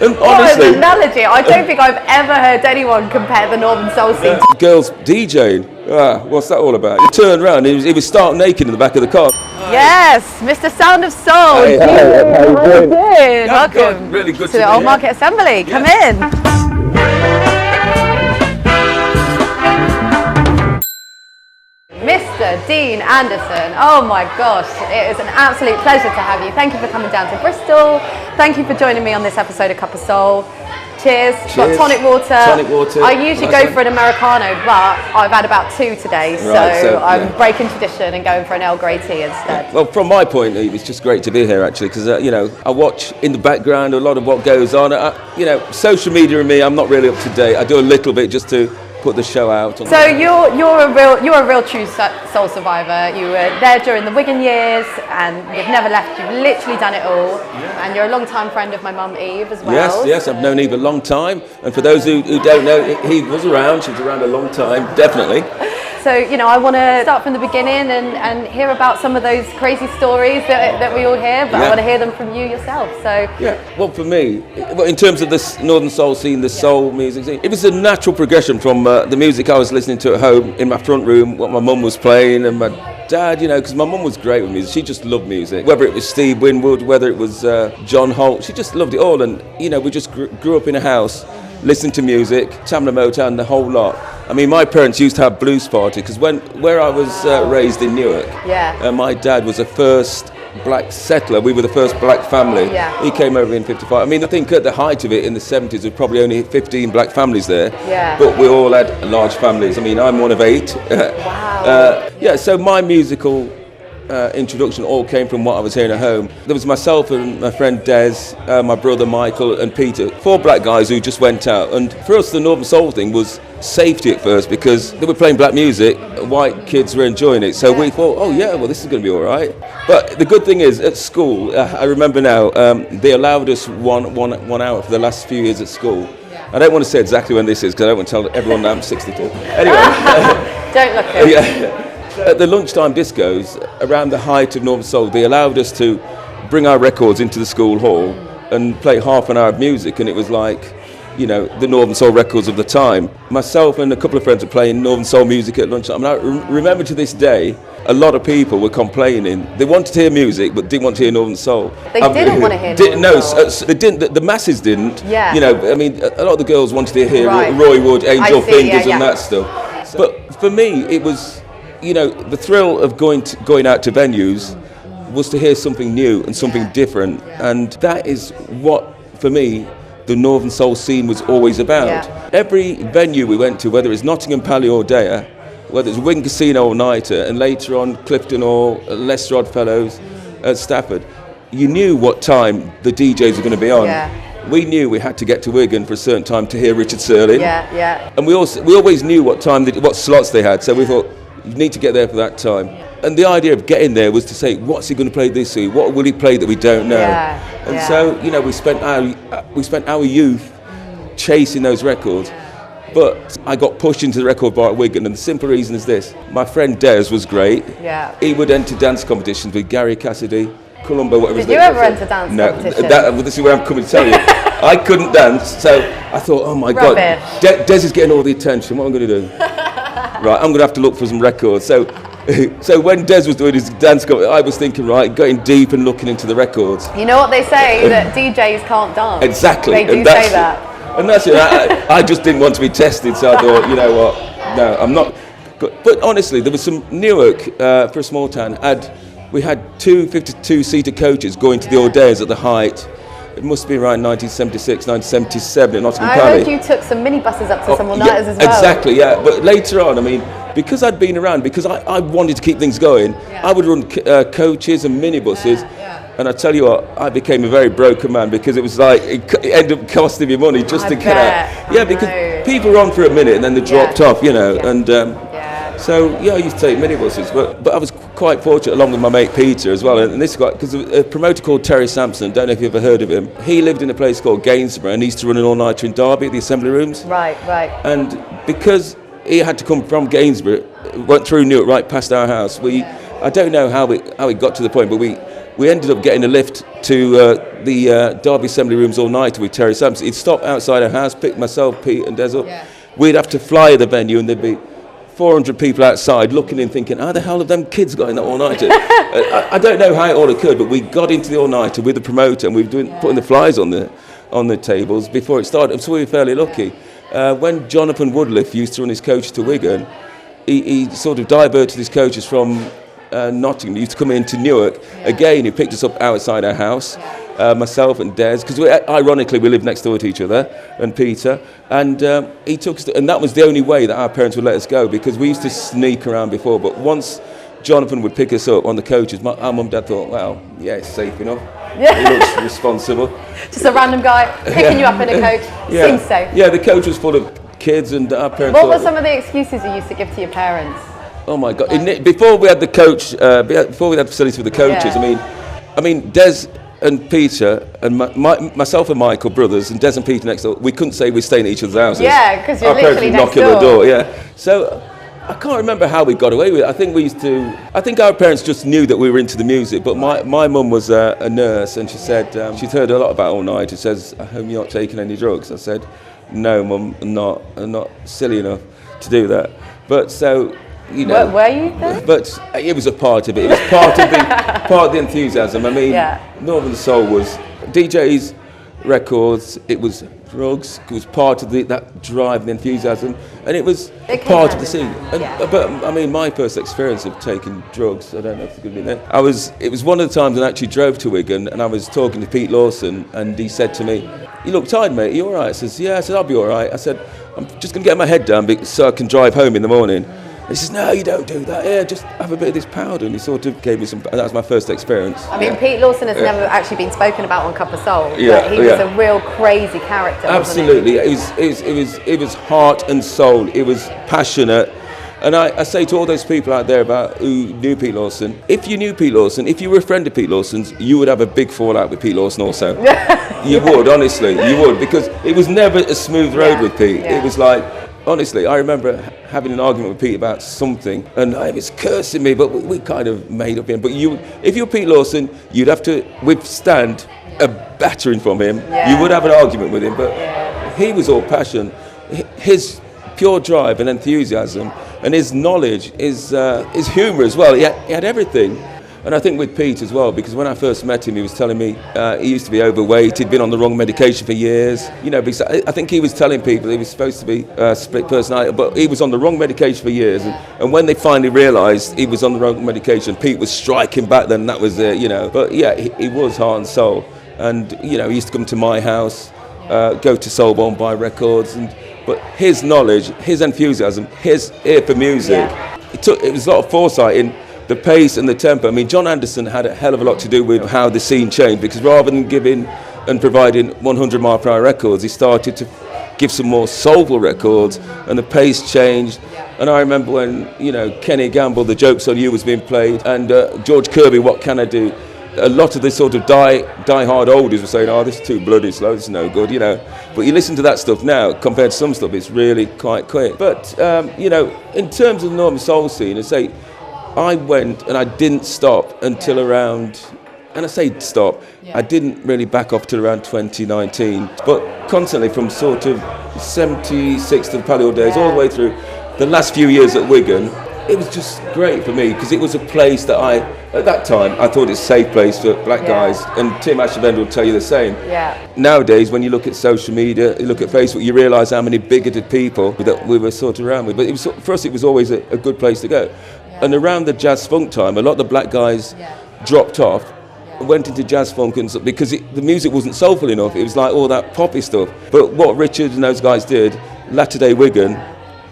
And what honestly, an analogy. I don't think I've ever heard anyone compare the Northern Soul scene to... Girls DJing, what's that all about? He turned around, he was stark naked in the back of the car. Yes, Mr. Sound of Soul. Hey, how you doing? Welcome really good to the Old Market Assembly. Come in. Mr. Dean Anderson, oh my gosh, it is an absolute pleasure to have you. Thank you for coming down to Bristol. Thank you for joining me on this episode of CuppaSoul. Cheers. Got tonic water. Tonic water. I usually go for an Americano, but I've had about 2 today, so I'm breaking tradition and going for an Earl Grey tea instead. Well, from my point of view, it's just great to be here actually, because I watch in the background a lot of what goes on. Social media and me, I'm not really up to date. I do a little bit just to put the show out. So you're a real true soul survivor. You were there during the Wigan years, and you've never left. You've literally done it all, and you're a long-time friend of my mum Eve as well. Yes, I've known Eve a long time, and for those who don't know, Eve was around. She was around a long time, definitely. So, I want to start from the beginning and hear about some of those crazy stories that we all hear, but I want to hear them from you yourself. So well, for me, in terms of this Northern Soul scene, the soul music scene, it was a natural progression from the music I was listening to at home in my front room, what my mum was playing, and my dad, because my mum was great with music. She just loved music. Whether it was Steve Winwood, whether it was John Holt, she just loved it all. And, we just grew up in a house listening to music, Tamla Motown, the whole lot. I mean, my parents used to have blues party because where I was raised in Newark, my dad was the first black settler. We were the first black family. He came over in 55. I mean, I think at the height of it in the 70s, there were probably only 15 black families there. But we all had large families. I mean, I'm one of 8. Wow. So my musical introduction all came from what I was hearing at home. There was myself and my friend Des, my brother Michael and Peter, 4 black guys who just went out. And for us, the Northern Soul thing was safety at first because they were playing black music, white kids were enjoying it. So we thought, this is going to be all right. But the good thing is, at school, I remember now, they allowed us one hour for the last few years at school. I don't want to say exactly when this is because I don't want to tell everyone that I'm 62. Anyway. Don't look it. At the lunchtime discos, around the height of Northern Soul, they allowed us to bring our records into the school hall and play half an hour of music, and it was like, the Northern Soul records of the time. Myself and a couple of friends were playing Northern Soul music at lunchtime, and I remember to this day, a lot of people were complaining. They wanted to hear music, but didn't want to hear Northern Soul. They didn't want to hear Northern Soul? They didn't. The masses didn't. Yeah. I mean, a lot of the girls wanted to hear Roy Wood, Angel Fingers, and that stuff. But for me, it was... the thrill of going out to venues was to hear something new and something different. And that is what, for me, the Northern Soul scene was always about. Every venue we went to, whether it's Nottingham Pally or Dare, whether it's Wigan Casino or Nighter, and later on Clifton or Leicester Oddfellows at Stafford, you knew what time the DJs were going to be on. We knew we had to get to Wigan for a certain time to hear Richard Serling. And we always knew what slots they had, so we thought, you need to get there for that time. And the idea of getting there was to say, what's he going to play this week? What will he play that we don't know? So, we spent our youth chasing those records. But I got pushed into the record bar at Wigan, and the simple reason is this. My friend Des was great. He would enter dance competitions with Gary Cassidy, Columbo, whatever his name was. Did you ever enter dance competitions? No, this is where I'm coming to tell you. I couldn't dance, so I thought, oh my God, Des is getting all the attention. What am I going to do? Right, I'm going to have to look for some records. So when Des was doing his dance competition, I was thinking, going deep and looking into the records. You know what they say, that DJs can't dance. Exactly. They do say that. And that's it. I just didn't want to be tested, so I thought, you know what, no, I'm not. But honestly, there was some Newark, for a small town, we had 2 52-seater coaches going to the Ordares at the height. It must be around 1976, 1977 in Nottingham Pally. I heard you took some minibuses up to some all-nighters as well. Exactly, But later on, I mean, because I'd been around, because I wanted to keep things going, I would run coaches and minibuses. And I tell you what, I became a very broken man because it was like, it ended up costing me money just to get out. Yeah, because people were on for a minute and then they dropped off, and so, I used to take minibuses, but I was quite fortunate along with my mate Peter as well, and this guy, because a promoter called Terry Sampson, don't know if you've ever heard of him, he lived in a place called Gainsborough and he used to run an all-nighter in Derby at the Assembly Rooms. Right. And because he had to come from Gainsborough, went through Newark right past our house, I don't know how it got to the point, but we ended up getting a lift to the Derby Assembly Rooms all night with Terry Sampson. He'd stop outside our house, pick myself, Pete and Des up. Yeah. We'd have to fly the venue and there'd be 400 people outside looking in thinking, how the hell have them kids got in that all-nighter? I don't know how it all occurred, but we got into the all-nighter with the promoter and we were putting the flyers on the tables before it started, so we were fairly lucky. When Jonathan Woodliff used to run his coach to Wigan, he sort of diverted his coaches from Nottingham. He used to come into Newark. Again, he picked us up outside our house, myself and Des, because ironically we lived next door to each other, and Peter, and he took us, and that was the only way that our parents would let us go, because we used to sneak around before, but once Jonathan would pick us up on the coaches, our mum and dad thought, well, yeah, it's safe enough. He looks responsible. Just a random guy picking you up in a coach. Seems safe. Yeah, the coach was full of kids, and our parents. What were some of the excuses you used to give to your parents? Oh my God! Before we had the coach, before we had facilities for the coaches, I mean, Des and Peter and myself and Michael, brothers, and Des and Peter next door, we couldn't say we're staying at each other's houses. Yeah, because you're literally next door. Our parents would knock on the door. Yeah, so. I can't remember how we got away with it. I think our parents just knew that we were into the music, but my mum was a nurse, and she said she'd heard a lot about all night. She says, I hope you're not taking any drugs. I said, no, Mum, I'm not silly enough to do that. But so, you know. Were you then? But it was a part of it. It was part of the enthusiasm. I mean, Northern Soul was DJs, records, it was drugs, it was part of that drive and enthusiasm, and it was part of the scene. But I mean, my first experience of taking drugs, I don't know if it's going to be there. It was one of the times I actually drove to Wigan, and I was talking to Pete Lawson, and he said to me, "You look tired, mate. Are you all right?" I says, "Yeah." I said, "I'll be all right." I said, "I'm just going to get my head down so I can drive home in the morning." He says, "No, you don't do that. Yeah, just have a bit of this powder." And he sort of gave me some. That was my first experience. I mean, Pete Lawson has never actually been spoken about on CuppaSoul. But he was a real crazy character. Absolutely, it was heart and soul. It was passionate. And I say to all those people out there who knew Pete Lawson, if you knew Pete Lawson, if you were a friend of Pete Lawson's, you would have a big fallout with Pete Lawson also. You would, honestly, you would, because it was never a smooth road with Pete. It was like. Honestly, I remember having an argument with Pete about something, and he was cursing me, but we kind of made up in. But if you're Pete Lawson, you'd have to withstand a battering from him. You would have an argument with him, but he was all passion. His pure drive and enthusiasm, and his knowledge, his humour as well. He had everything. And I think with Pete as well, because when I first met him, he was telling me he used to be overweight, he'd been on the wrong medication for years. You know, because I think he was telling people he was supposed to be split personality, but he was on the wrong medication for years. And when they finally realised he was on the wrong medication, Pete was striking back then, that was it, you know. But yeah, he was heart and soul. And, you know, he used to come to my house, go to Soulborn, buy records. But his knowledge, his enthusiasm, his ear for music, it was a lot of foresight in the pace and the tempo. I mean, John Anderson had a hell of a lot to do with how the scene changed, because rather than giving and providing 100 mile per hour records, he started to give some more soulful records, and the pace changed. And I remember when, you know, Kenny Gamble, The Joke's on You was being played, and George Kirby, What Can I Do? A lot of the sort of die-hard oldies were saying, "Oh, this is too bloody slow, this is no good," you know. But you listen to that stuff now, compared to some stuff, it's really quite quick. But, you know, in terms of the Northern Soul scene, I say, I went and I didn't stop until around, and I say stop, I didn't really back off till around 2019, but constantly from sort of 76 to the Palio days all the way through the last few years at Wigan. It was just great for me because it was a place that at that time, I thought it's a safe place for black guys, and Tim Ashevend will tell you the same. Nowadays, when you look at social media, you look at Facebook, you realise how many bigoted people that we were sort of around with. But for us, it was always a good place to go. And around the jazz funk time, a lot of the black guys dropped off and went into jazz funk, because the music wasn't soulful enough. It was like all that poppy stuff. But what Richard and those guys did, latter day Wigan,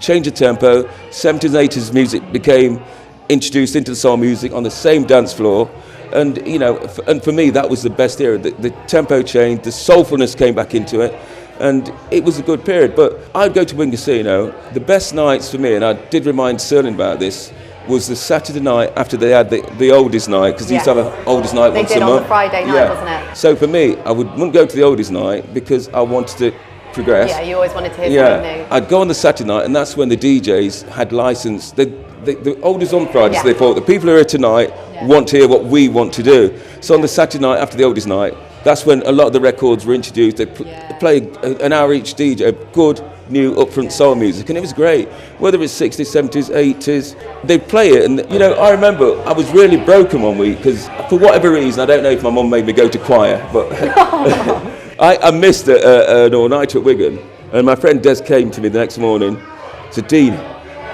changed the tempo. 70s and 80s music became introduced into the soul music on the same dance floor. And, you know, and for me, that was the best era. The tempo changed, the soulfulness came back into it. And it was a good period. But I'd go to Wigan Casino. The best nights for me, and I did remind Serling about this, was the Saturday night after they had the oldies night, because they used to have an oldies night once a month. They did on the Friday night, wasn't it? So for me, I wouldn't go to the oldies night because I wanted to progress. Yeah, you always wanted to hear something new. I'd go on the Saturday night, and that's when the DJs had licensed. The oldies on Friday, so they thought the people who are here tonight want to hear what we want to do. So on the Saturday night after the oldies night, that's when a lot of the records were introduced. They play an hour each DJ, good, new, upfront soul music, and it was great. Whether it's 60s, 70s, 80s, they'd play it. And, I remember I was really broken one week because for whatever reason, I don't know if my mum made me go to choir, but I missed an all-nighter at Wigan. And my friend Des came to me the next morning, said, Dean,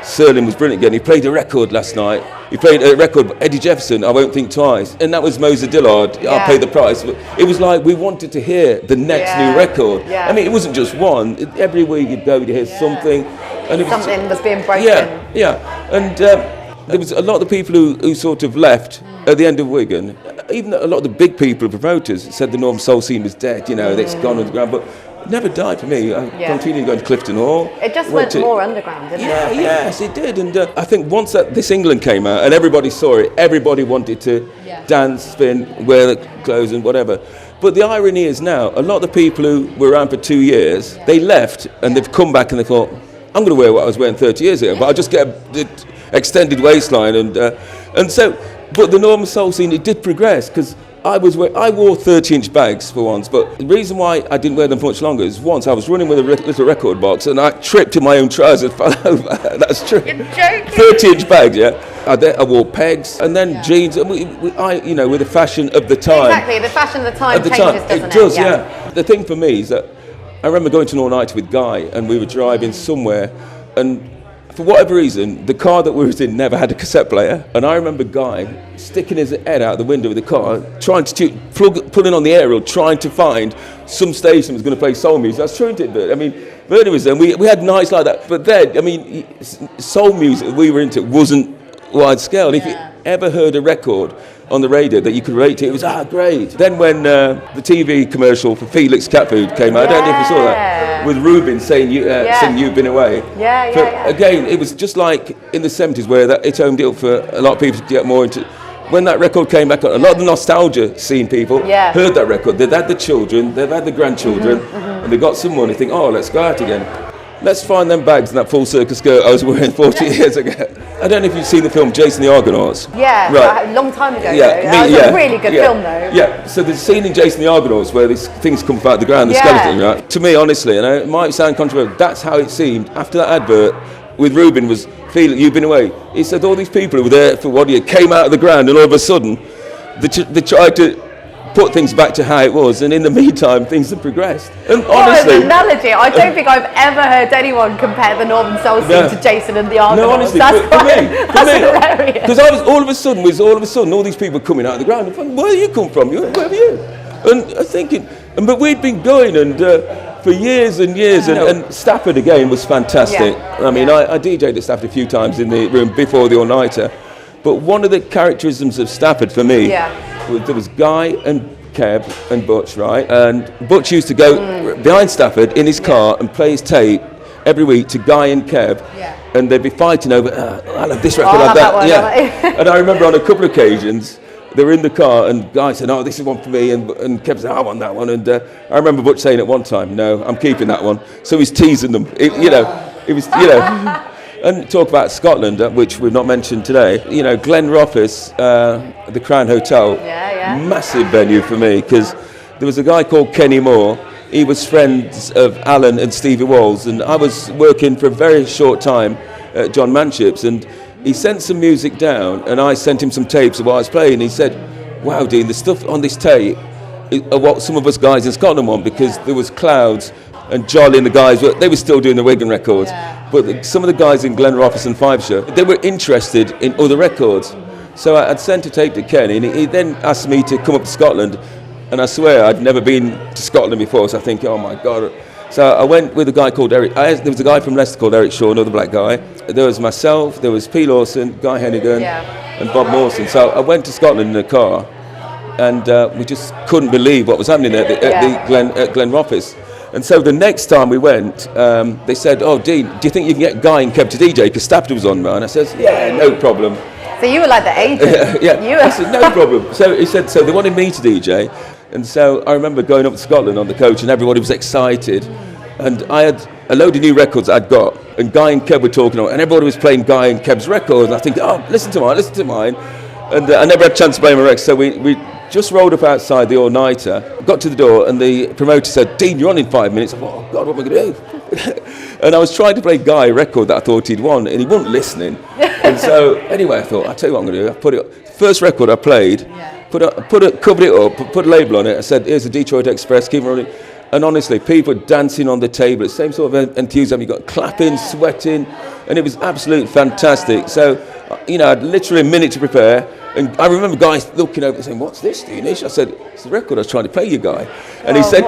Serling was brilliant again. He played a record last night. He played a record by Eddie Jefferson, I Won't Think Twice. And that was Moser Dillard, I'll Pay the Price. But it was like we wanted to hear the next new record. I mean, it wasn't just one. Every week you'd go to hear something. And it something was being broken. And there was a lot of the people who sort of left at the end of Wigan. Even a lot of the big people, promoters, said the Northern Soul scene was dead, it's gone on the ground. But it never died for me. I continued going to Clifton Hall. It just went more underground, didn't it? Yes, it did. And I think once This England came out and everybody saw it, everybody wanted to dance, spin, wear the clothes and whatever. But the irony is now, a lot of the people who were around for 2 years, they left and they've come back and they thought, I'm going to wear what I was wearing 30 years ago, but I'll just get an extended waistline. And so, but the Northern Soul scene, it did progress because I wore 30-inch bags for once, but the reason why I didn't wear them for much longer is once I was running with a little record box and I tripped in my own trousers, fell over. That's true. You're joking. 30-inch bags, I wore pegs and then jeans. And with the fashion of the time. Exactly, the fashion of the time changes, doesn't it? It does, yeah. The thing for me is that I remember going to an all-nighter with Guy and we were driving somewhere and for whatever reason, the car that we were in never had a cassette player. And I remember Guy sticking his head out the window of the car, trying to pulling on the aerial, trying to find some station that was going to play soul music. That's true, didn't it? I mean, but anyways, then we had nights like that. But then, I mean, soul music we were into wasn't wide scale. If you ever heard a record on the radio that you could relate to, it was great. Then when the TV commercial for Felix Cat Food came out, I don't know if you saw that, with Rubin saying saying You've Been Away. Again, it was just like in the 70s where it opened it up for a lot of people to get more into. When that record came back on, a lot of the nostalgia scene people heard that record. They've had the children, they've had the grandchildren, and they got some money. Think, let's go out again. Let's find them bags and that full circus skirt I was wearing 40 years ago. I don't know if you've seen the film Jason the Argonauts. Yeah, right. A long time ago. That was a really good film though. Yeah, so there's a scene in Jason the Argonauts where these things come out of the ground, the skeleton, right? To me, honestly, and it might sound controversial, that's how it seemed after that advert with Rubin was, Felix, You've Been Away. He said all these people who were there for 1 year came out of the ground and all of a sudden they tried to put things back to how it was, and in the meantime things have progressed. And honestly, what an analogy! I don't think I've ever heard anyone compare the Northern Soul scene to Jason and the Argonauts. No, honestly, that's hilarious. Because I was all of a sudden all these people coming out of the ground. And where do you come from? Where are you? And I was thinking, but we'd been going and for years and years, and Stafford again was fantastic. I mean, I DJ'd at Stafford a few times in the room before the all-nighter. But one of the characterisms of Stafford for me, there was Guy and Kev and Butch, right? And Butch used to go behind Stafford in his car and play his tape every week to Guy and Kev, and they'd be fighting over, I love this record, I love that. And I remember on a couple of occasions, they were in the car and Guy said, this is one for me, and Kev said, I want that one. And I remember Butch saying at one time, no, I'm keeping that one. So he's teasing them, it was. And talk about Scotland, which we've not mentioned today. Glen Rothes, the Crown Hotel, massive venue for me, because there was a guy called Kenny Moore. He was friends of Alan and Stevie Walls, and I was working for a very short time at John Manship's, and he sent some music down, and I sent him some tapes of what I was playing. He said, wow, Dean, the stuff on this tape are what some of us guys in Scotland want, because there was Clouds and Jolly and the guys, they were still doing the Wigan records. But some of the guys in Glen Rothes and Fiveshire, they were interested in other records. So I'd sent a tape to Ken, and he then asked me to come up to Scotland. And I swear, I'd never been to Scotland before, so I think, oh my God. So I went with a guy called Eric. There was a guy from Leicester called Eric Shaw, another black guy. There was myself, there was Pete Lawson, Guy Hennigan, and Bob Mawson. So I went to Scotland in a car, and we just couldn't believe what was happening at Glen Rothes. And so the next time we went, they said, Dean, do you think you can get Guy and Kev to DJ? Because Stafford was on, man. I said, no problem. So you were like the agent. I said, no problem. So he said, so they wanted me to DJ. And so I remember going up to Scotland on the coach, and everybody was excited. And I had a load of new records I'd got, and Guy and Kev were talking on, and everybody was playing Guy and Kev's records. And I think, oh, listen to mine. And I never had a chance to play my records, so we just rolled up outside the all-nighter, got to the door, and the promoter said, Dean, you're on in 5 minutes. I thought, oh, God, what am I going to do? And I was trying to play Guy a record that I thought he'd won, and he wasn't listening. And so, anyway, I thought, I'll tell you what I'm going to do. I put it, first record I played, covered it up, put a label on it. I said, here's the Detroit Express, keep it running. And honestly, people dancing on the table, the same sort of enthusiasm. You got clapping, sweating, and it was absolutely fantastic. So, you know, I had literally a minute to prepare. And I remember guys looking over and saying, what's this, Deanish? I said, it's the record I was trying to play you, Guy. And he said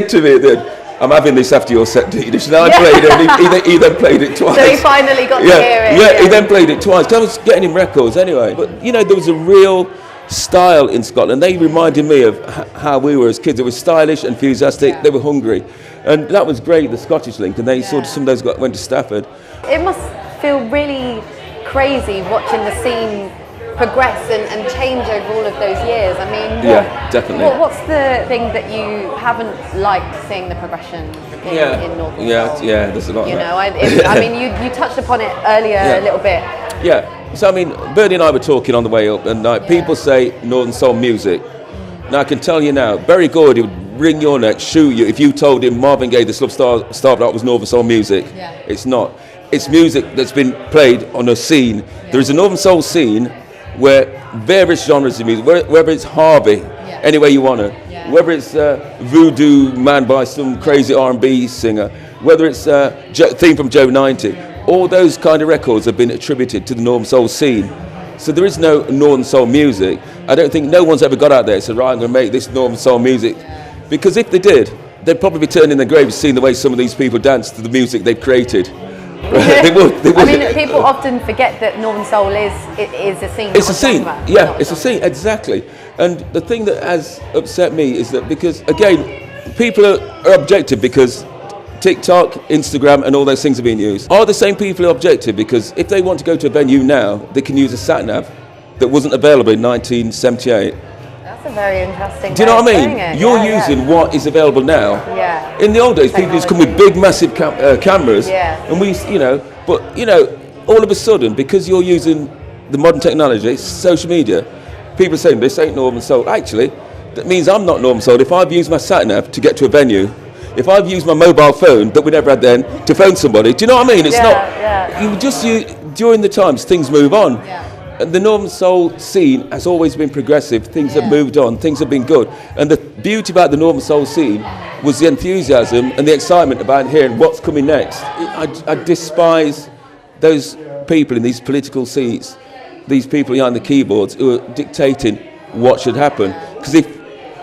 to me that I'm having this after your set, Deanish. And I played it, and he then played it twice. So he finally got to hear it. Yeah, he then played it twice. I was getting him records anyway. But, you know, there was a real style in Scotland. They reminded me of how we were as kids. They were stylish, enthusiastic, they were hungry. And that was great, the Scottish link. And they sort of, some of those went to Stafford. It must feel really crazy watching the scene progress and change over all of those years. I mean, definitely. What's the thing that you haven't liked seeing the progression in Northern Soul? Yeah, there's a lot. You know, I mean, you touched upon it earlier a little bit. Yeah. So I mean, Bernie and I were talking on the way up, and people say Northern Soul music. Now I can tell you now, Berry Gordy would wring your neck, shoot you if you told him Marvin Gaye, the Slub Starved Art was Northern Soul music. Yeah. It's not. It's music that's been played on a scene. Yeah. There is a Northern Soul scene where various genres of music, whether it's Harvey, any way you want it, whether it's Voodoo Man by some crazy R&B singer, whether it's theme from Joe 90, all those kind of records have been attributed to the Northern Soul scene. So there is no Northern Soul music. I don't think no one's ever got out there and said, right, I'm going to make this Northern Soul music. Because if they did, they'd probably be turning their graves seeing the way some of these people dance to the music they've created. They would. I mean, people often forget that Northern Soul is a scene. It's a scene, it's a scene, exactly. And the thing that has upset me is that because, again, people are objective because TikTok, Instagram and all those things are being used. Are the same people objective because if they want to go to a venue now, they can use a sat-nav that wasn't available in 1978. That's a very interesting Do you know what I mean? You're using what is available now. Yeah. In the old days, people used to come with big, massive cameras. Yeah. And we, all of a sudden, because you're using the modern technology, social media, people are saying this ain't Northern Soul. Actually, that means I'm not Northern Soul. If I've used my sat-nav to get to a venue, if I've used my mobile phone that we never had then to phone somebody, do you know what I mean? It's during the times things move on. Yeah. And the Northern Soul scene has always been progressive. Things have moved on. Things have been good. And the beauty about the Northern Soul scene was the enthusiasm and the excitement about hearing what's coming next. I despise those people in these political seats, these people behind the keyboards who are dictating what should happen. Because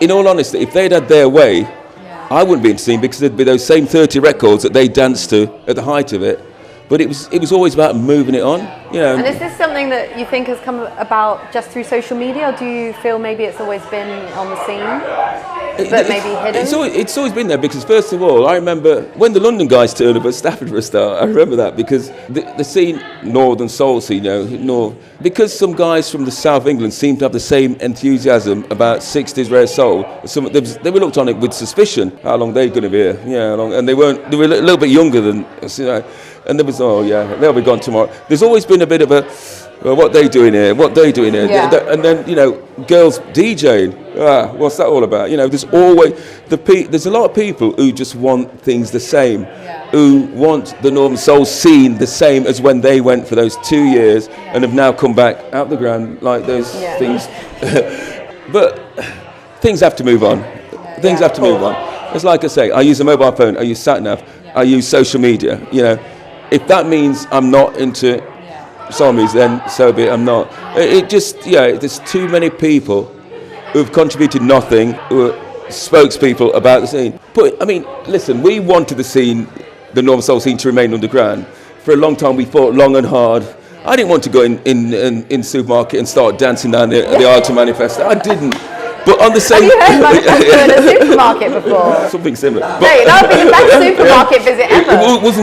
in all honesty, if they'd had their way, I wouldn't be in the scene because there'd be those same 30 records that they danced to at the height of it. But it was always about moving it on, you know. And is this something that you think has come about just through social media, or do you feel maybe it's always been on the scene, but maybe hidden? It's always been there because, first of all, I remember when the London guys turned up at Stafford for a start. I remember that because the scene, Northern Soul scene, because some guys from the South of England seemed to have the same enthusiasm about 60s rare soul. They were looked on it with suspicion. How long they're going to be here? And they were a little bit younger than us, And there was, they'll be gone tomorrow. There's always been a bit of a, well, what they doing here? Yeah. And then, girls DJing. What's that all about? There's always, there's a lot of people who just want things the same, who want the Northern Soul scene the same as when they went for those 2 years and have now come back out the ground like those things. But things have to move on. Things have to move on. It's like I say, I use a mobile phone, I use sat-nav, I use social media, If that means I'm not into soul music, then so be it, I'm not. There's too many people who've contributed nothing, who are spokespeople about the scene. But, I mean, listen, we wanted the Northern Soul scene to remain underground. For a long time, we fought long and hard. I didn't want to go in supermarket and start dancing down the aisle to Manifesto. I didn't. But on the same... Have you heard Manifesto in a supermarket before? Something similar. That would be the best supermarket visit ever.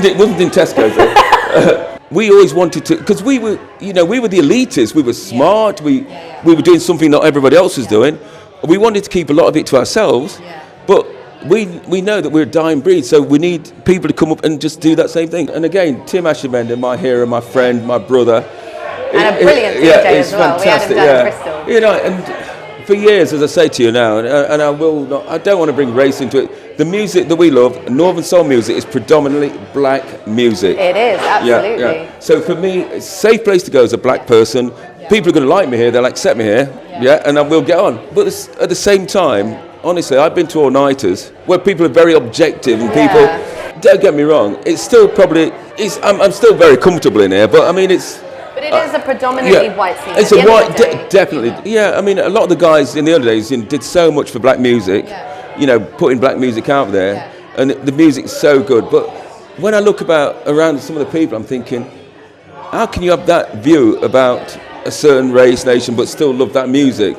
It wasn't in Tesco's though. We always wanted to, because we were the elitists. We were smart. We were doing something not everybody else was doing. We wanted to keep a lot of it to ourselves. But we know that we're a dying breed, so we need people to come up and just do that same thing. And again, Tim Asherbender, my hero, my friend, my brother. And a brilliant DJ as well. Fantastic, We had him down in Bristol. You know, and for years, as I say to you now, and I don't want to bring race into it, the music that we love, Northern Soul music, is predominantly black music. It is, absolutely. Yeah. So for me, it's a safe place to go as a black person. People are going to like me here, they'll accept me here, and I will get on. But at the same time, honestly, I've been to all-nighters where people are very objective and people, don't get me wrong, it's still probably, I'm still very comfortable in here, but I mean, it's... But it is a predominantly white scene. It's a white, definitely. Yeah, I mean, a lot of the guys in the early days did so much for black music, you know, putting black music out there, and the music's so good. But when I look around some of the people, I'm thinking, how can you have that view about a certain race, nation, but still love that music?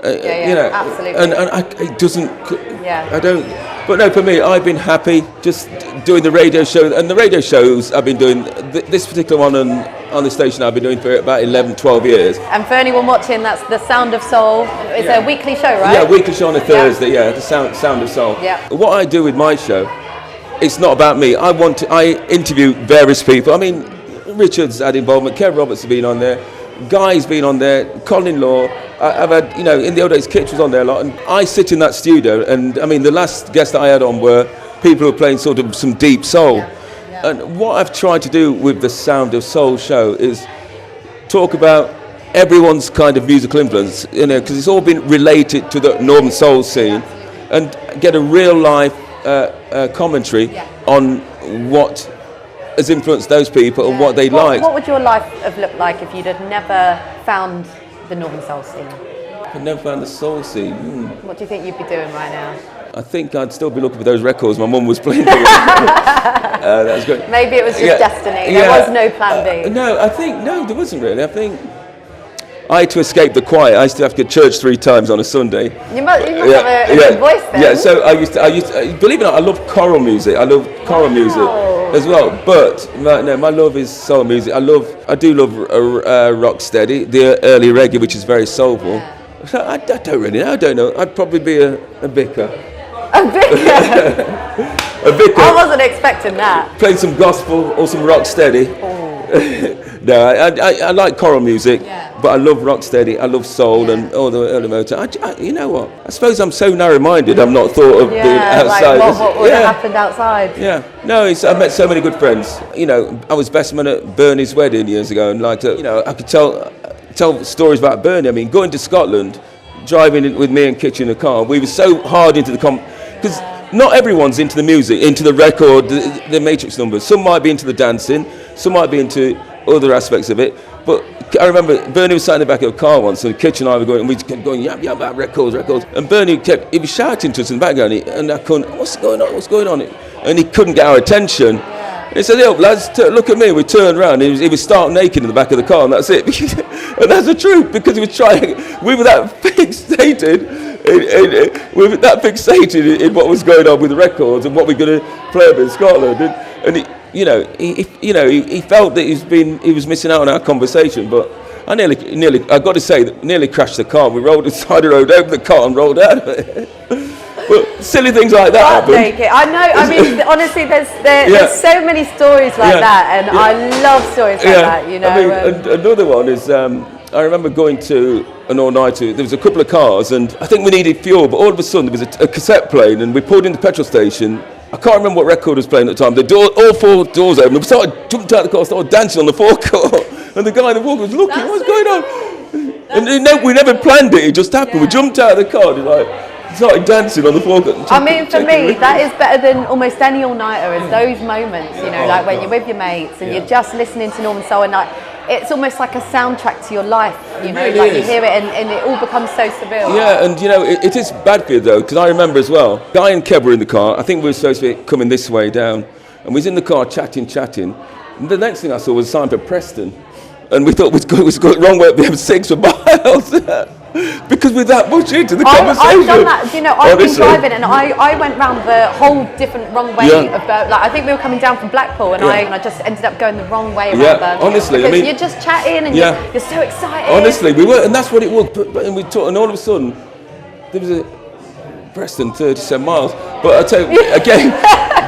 You know, absolutely. And it doesn't. I don't. But no, for me, I've been happy just doing the radio show, and the radio shows I've been doing. This particular one on the station I've been doing for about 11, 12 years. And for anyone watching, that's the Sound of Soul. It's a weekly show, right? Yeah, weekly show on a Thursday. Yeah, the Sound of Soul. Yeah. What I do with my show, it's not about me. I interview various people. I mean, Richard's had involvement. Kev Roberts has been on there. Guy's been on there, Colin Law. I've had, you know, in the old days, Kitch was on there a lot. And I sit in that studio, and I mean, the last guests that I had on were people who were playing sort of some deep soul. And what I've tried to do with the Sound of Soul show is talk about everyone's kind of musical influence, you know, because it's all been related to the Northern Soul scene, and get a real life commentary on what has influenced those people and what they like. What would your life have looked like if you'd have never found the Northern Soul scene? I've never found the soul scene. What do you think you'd be doing right now? I think I'd still be looking for those records my mum was playing. That was great. Maybe it was just destiny. There was no plan B. No, there wasn't really. I think I had to escape the choir. I used to have to go to church 3 times on a Sunday. You must have a good voice then. Yeah, so I used to, believe it or not, I love choral music. I love choral music as well. But my love is soul music. I do love rock steady, the early reggae, which is very soulful. So I don't really know. I don't know. I'd probably be a vicar. A vicar? A vicar. I wasn't expecting that. Playing some gospel or some rock steady. No, I like choral music, but I love rock steady. I love soul and all the early motor. You know what? I suppose I'm so narrow-minded. I've not thought of being outside. Like what would have happened outside? Yeah. No, I met so many good friends. You know, I was best man at Bernie's wedding years ago, and you know, I could tell stories about Bernie. I mean, going to Scotland, driving with me and Kitch in the car, we were so hard into the because not everyone's into the music, into the record, the matrix numbers. Some might be into the dancing, some might be into other aspects of it. But I remember Bernie was sat in the back of a car once, and Kitch and I were going, and we kept going, yap, records. And Bernie he was shouting to us in the background, and I couldn't, what's going on? And he couldn't get our attention. He said, "Yo, lads, look at me." We turned around, and he was stark naked in the back of the car, and that's it. And that's the truth, because he was trying. We were that fixated in what was going on with the records and what we're going to play up in Scotland. And he felt that he was missing out on our conversation. But I got to say, nearly crashed the car. We rolled inside the road, opened the car, and rolled out of it. Well, silly things like that happen. I know. I mean, honestly, there's so many stories like that, and I love stories like that. You know. I mean, another one is I remember going to an all-nighter. There was a couple of cars, and I think we needed fuel. But all of a sudden, there was a cassette playing, and we pulled in the petrol station. I can't remember what record was playing at the time. All 4 doors open. We jumped out of the car, started dancing on the forecourt, and the guy in the forecourt was looking. What's going on? And we never planned it. It just happened. Yeah. We jumped out of the car, and started dancing on the forecourt. I mean, for me, that is better than almost any all-nighter. Is those moments, you know, like when you're with your mates and you're just listening to Northern Soul, and like it's almost like a soundtrack to your life. You know, like you hear it and it all becomes so surreal. Yeah, and you know, it is bad for you though, because I remember as well, Guy and Kev were in the car. I think we were supposed to be coming this way down, and we was in the car chatting. And the next thing I saw was a sign for Preston, and we thought it was going wrong way up the M6 for miles. Because we're that much into the conversation. I've done that. You know, I've been driving, and I went round the whole different wrong way of like I think we were coming down from Blackpool, and I just ended up going the wrong way around Birmingham. Honestly, because I mean, you're just chatting and you're so excited. Honestly, we were, and that's what it was. And we talked, and all of a sudden, there was Preston, 37 miles. But I tell you, again,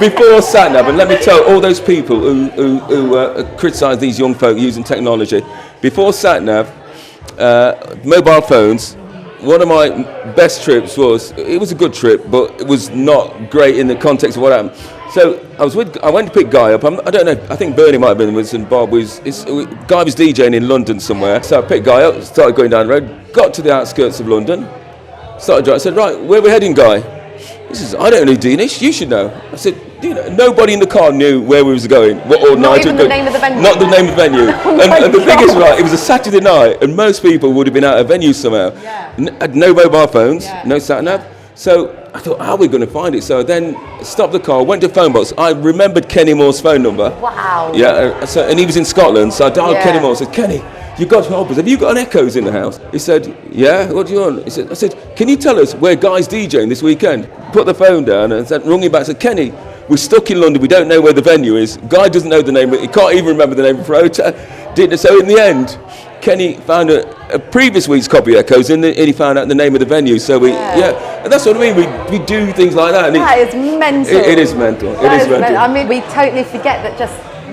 before sat-nav, and let me tell all those people who criticise these young folk using technology, before sat-nav, mobile phones, one of my best trips it was a good trip, but it was not great in the context of what happened. So I went to pick Guy up. I don't know, I think Bernie might have been with us, and Bob was, Guy was DJing in London somewhere. So I picked Guy up, started going down the road, got to the outskirts of London, started driving. I said, right, where are we heading, Guy? He says, I don't know, Deanish, you should know. I said, nobody in the car knew where we was going. Not even the name of the venue? Not the name of the venue. and the thing is, right, it was a Saturday night, and most people would have been out of venue somehow. Had no mobile phones, no sat-nav. So I thought, how are we going to find it? So I then stopped the car, went to phone box. I remembered Kenny Moore's phone number. Wow. Yeah, and he was in Scotland, so I dialed Kenny Moore. I said, Kenny, you've got to help us. Have you got an Echoes in the house? He said, yeah, what do you want? I said, can you tell us where Guy's DJing this weekend? Put the phone down and rung him back and said, Kenny, we're stuck in London, we don't know where the venue is. Guy doesn't know the name, he can't even remember the name of the hotel. So in the end, Kenny found a previous week's copy of Echoes and he found out the name of the venue. So and that's what I mean, we do things like that. And that is mental. It is mental. It is mental. I mean, we totally forget that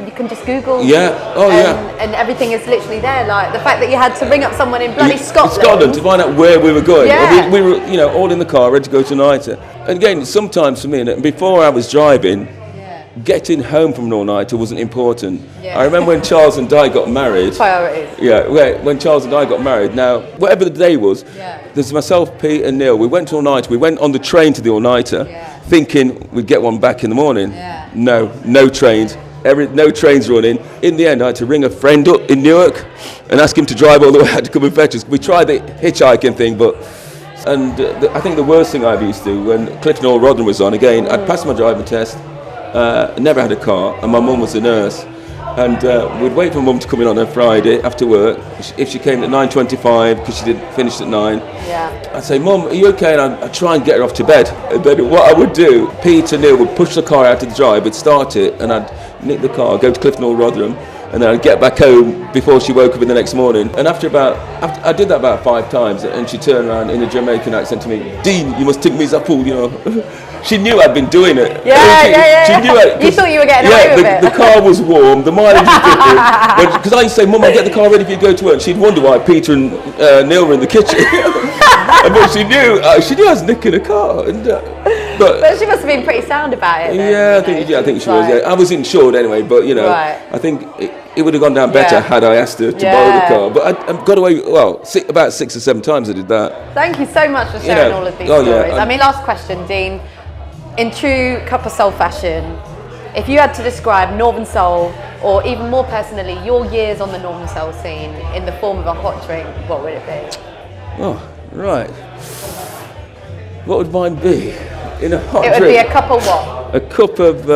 you can just Google. And everything is literally there. Like the fact that you had to ring up someone in bloody Scotland to find out where we were going. Yeah. We were, all in the car, ready to go tonight. And again, sometimes for me, and before I was driving, getting home from an all-nighter wasn't important. I remember when Charles and Di got married. Priorities. Yeah, when Charles and Di got married. Now, whatever the day was, there's myself, Pete and Neil. We went to all-nighter. We went on the train to the all-nighter, thinking we'd get one back in the morning. No trains. No trains running. In the end, I had to ring a friend up in Newark and ask him to drive all the way out to come and fetch us. We tried the hitchhiking thing, I think the worst thing I ever used to do when Clifton Hall Rotherham was on, again, I'd passed my driving test, never had a car, and my mum was a nurse. And we'd wait for Mum to come in on a Friday after work. If she came at 9:25, because she did finish at 9, I'd say, Mum, are you okay? And I'd try and get her off to bed. And then what I would do, Pete and Neil would push the car out to the drive, I'd start it, and I'd nick the car, go to Clifton Hall Rotherham, and then I'd get back home before she woke up in the next morning. And after I did that about 5 times, and she turned around in a Jamaican accent to me, Dean, you must take me Zapul, She knew I'd been doing it. She knew you thought you were getting away with it. The car was warm, the mileage was different. Because I used to say, Mum, I'll get the car ready for you to go to work. She'd wonder why Peter and Neil were in the kitchen. But she knew I was nicking a car. But she must have been pretty sound about it. I think she was. I was insured anyway, but I think it would have gone down better had I asked her to borrow the car. But I got away. Well, about 6 or 7 times I did that. Thank you so much for sharing all of these stories. I mean, last question, Dean. In true CuppaSoul fashion, if you had to describe Northern Soul, or even more personally, your years on the Northern Soul scene in the form of a hot drink, what would it be? Oh, right. What would mine be? In a hot drink? It would be a cup of what? A cup of,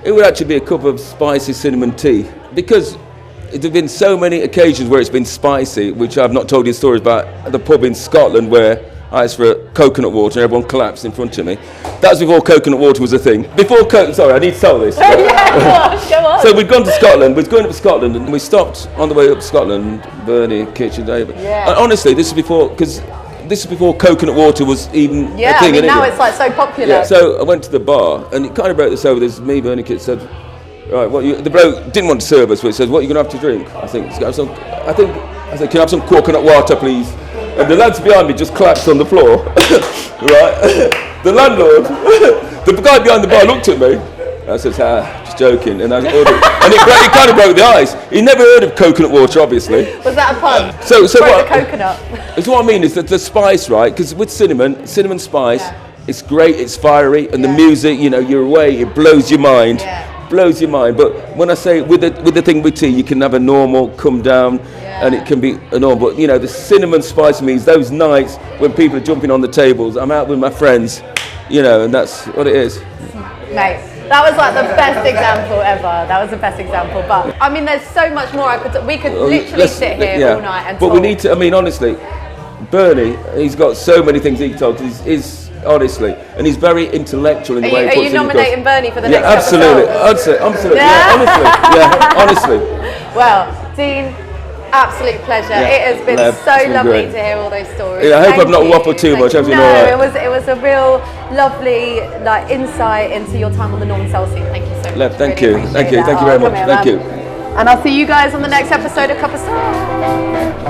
it would actually be a cup of spicy cinnamon tea. Because there have been so many occasions where it's been spicy, which I've not told you stories about at the pub in Scotland where I asked for a coconut water and everyone collapsed in front of me. That was before coconut water was a thing. Sorry, I need to tell this. Go on. So we'd gone to Scotland, we was going up to Scotland, and we stopped on the way up to Scotland, Bernie, Kitchen, David. And honestly, this is before coconut water was even a thing. I mean, now it's like so popular. Yeah, so I went to the bar, and it kind of broke this over. There's me, Bernie, Kit said, right, the bloke didn't want to serve us, but he said, what are you going to have to drink? I said, can I have some coconut water, please? And the lads behind me just collapsed on the floor, right? The landlord, the guy behind the bar looked at me. I said, just joking. And I ordered, and it kind of broke the ice. He never heard of coconut water, obviously. Was that a pun? So what? The coconut. It's what I mean is that the spice, right? Because with cinnamon spice, it's great, it's fiery, and the music, you're away, it blows your mind. Blows your mind. But when I say with the thing with tea, you can have a normal come down, and it can be a normal. But the cinnamon spice means those nights when people are jumping on the tables. I'm out with my friends, and that's what it is. Mate, that was like the best example ever. That was the best example. But I mean, there's so much more we could literally sit here all night and talk. But we need to. I mean, honestly, Bernie, he's got so many things he can talk. Honestly, and he's very intellectual in the way he puts it. Are you nominating Bernie for the next episode? Absolutely. Honestly. Well, Dean, absolute pleasure. It has been so lovely to hear all those stories. I hope I've not whoppled too much. No, it was a real lovely insight into your time on the Northern Soul scene. Thank you so much. Thank you very much. Thank you. And I'll see you guys on the next episode of CuppaSoul.